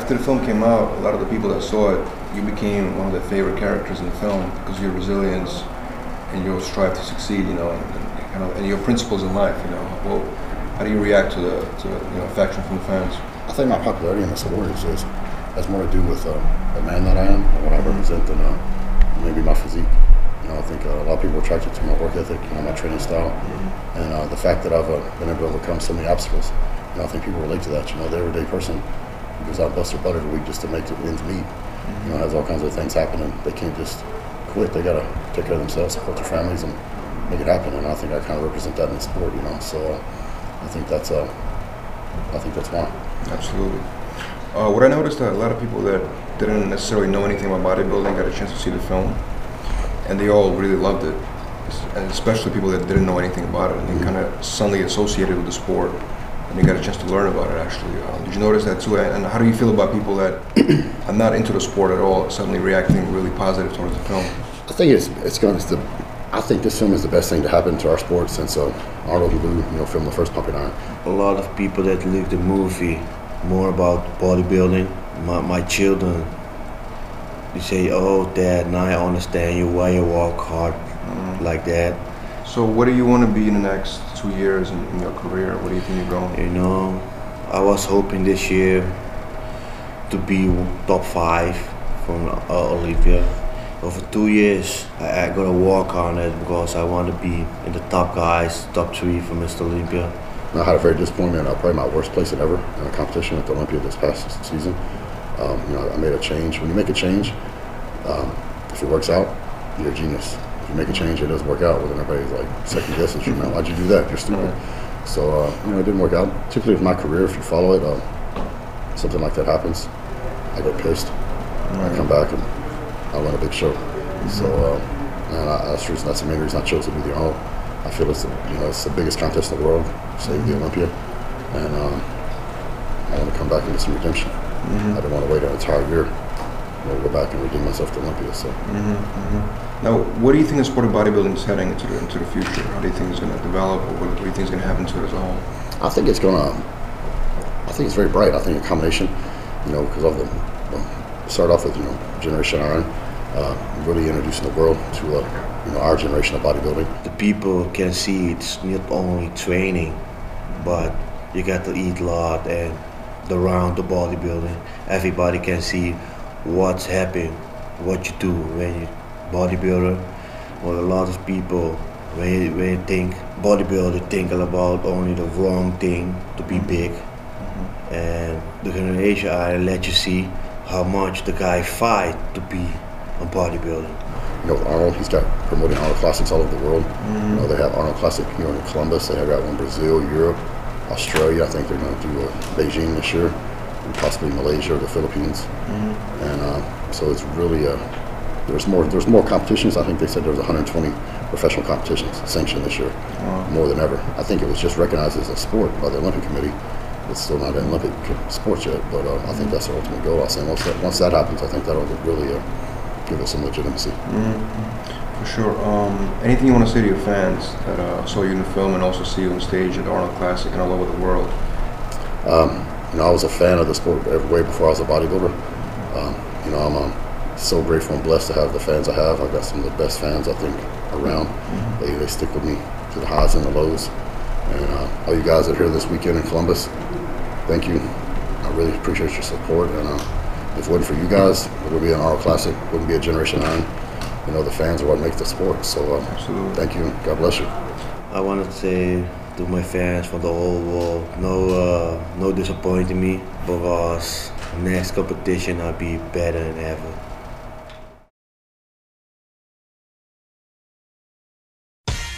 after the film came out, a lot of the people that saw it, you became one of their favorite characters in the film because of your resilience and your strive to succeed, you know, and your principles in life, you know. Well, how do you react to the affection from the fans? I think my popularity in the sport has more to do with the man that I am and what I represent than maybe my physique. You know, I think a lot of people are attracted to my work ethic, you know, my training style, and the fact that I've been able to overcome so many obstacles. You know, I think people relate to that. You know, the everyday person who goes out and busts their butt every week just to make the ends meet. You know, has all kinds of things happen, and they can't just quit. They gotta take care of themselves, support their families, and make it happen. And I think I kind of represent that in the sport. You know, so I think that's why. Absolutely. What I noticed that a lot of people that didn't necessarily know anything about bodybuilding got a chance to see the film, and they all really loved it, and especially people that didn't know anything about it, and they kind of suddenly associated with the sport, and they got a chance to learn about it actually. Did you notice that too? And how do you feel about people that are not into the sport at all suddenly reacting really positive towards the film? I think I think this film is the best thing to happen to our sport since Arnold and Lou, you know, filmed the first Pumping Iron. A lot of people that look the movie more about bodybuilding, my children, they say, "Oh, Dad, now I understand you why you walk hard like that." So what do you want to be in the next 2 years in your career? What do you think you're going? You know, I was hoping this year to be top 5 from Olympia. Over 2 years, I gotta work on it because I want to be in the top guys, top 3 for Mr. Olympia. I had a very disappointing, probably my worst placing ever in a competition at the Olympia this past season. You know, I made a change. When you make a change, if it works out, you're a genius. If you make a change, it doesn't work out, well, then everybody's like second guesses you. Why'd you do that? You're stupid. So you know, it didn't work out. Typically with my career, if you follow it, something like that happens, I get pissed. I come back and I run a big show. So and that's the main reason I chose to do the Arnold. I feel it's the biggest contest in the world, save the Olympia, and I want to come back and get some redemption. I didn't want to wait an entire year. I want to go back and redeem myself to Olympia. So. Now, what do you think the sport of bodybuilding is heading into the future? How do you think it's going to develop, or what do you think is going to happen to it as a whole? I think it's very bright. I think a combination, you know, because of the start off with Generation Iron, really introducing the world to our generation of bodybuilding. The people can see it's not only training, but you got to eat a lot and around the bodybuilding. Everybody can see what's happening, what you do when you bodybuilder. Well, a lot of people, when you think bodybuilder, think about only the wrong thing to be big. And the Generation Iron let you see how much the guy fight to be a bodybuilder. You know, with Arnold, he's got promoting Arnold Classics all over the world. You know, they have Arnold Classic, you know, in Columbus. They have got one in Brazil, Europe, Australia. I think they're going to do Beijing this year, and possibly Malaysia or the Philippines. And so it's really there's more competitions. I think they said there was 120 professional competitions sanctioned this year, more than ever. I think it was just recognized as a sport by the Olympic Committee. It's still not an Olympic sport yet, but I think that's the ultimate goal. I say once that happens, I think that'll really give us some legitimacy. For sure. Anything you want to say to your fans that saw you in the film and also see you on stage at the Arnold Classic and all over the world? You know, I was a fan of the sport way before I was a bodybuilder. You know, I'm so grateful and blessed to have the fans I have. I've got some of the best fans, I think, around. They stick with me to the highs and the lows. And all you guys that are here this weekend in Columbus, thank you. I really appreciate your support. And if it wasn't for you guys, it wouldn't be an Arnold Classic, it wouldn't be a Generation Iron. You know, the fans are what make the sport. So thank you. God bless you. I want to say to my fans from the whole world, no disappointing me, because next competition I'll be better than ever.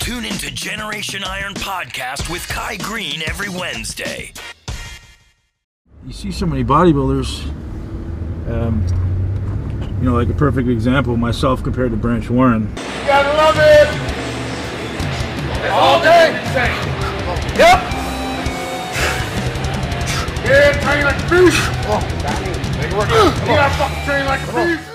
Tune into Generation Iron Podcast with Kai Green every Wednesday. You see so many bodybuilders, you know, like a perfect example, myself compared to Branch Warren. You gotta love it! All day! Yep! Yeah, train like a beast! Oh, make it work. You gotta fucking train like a beast!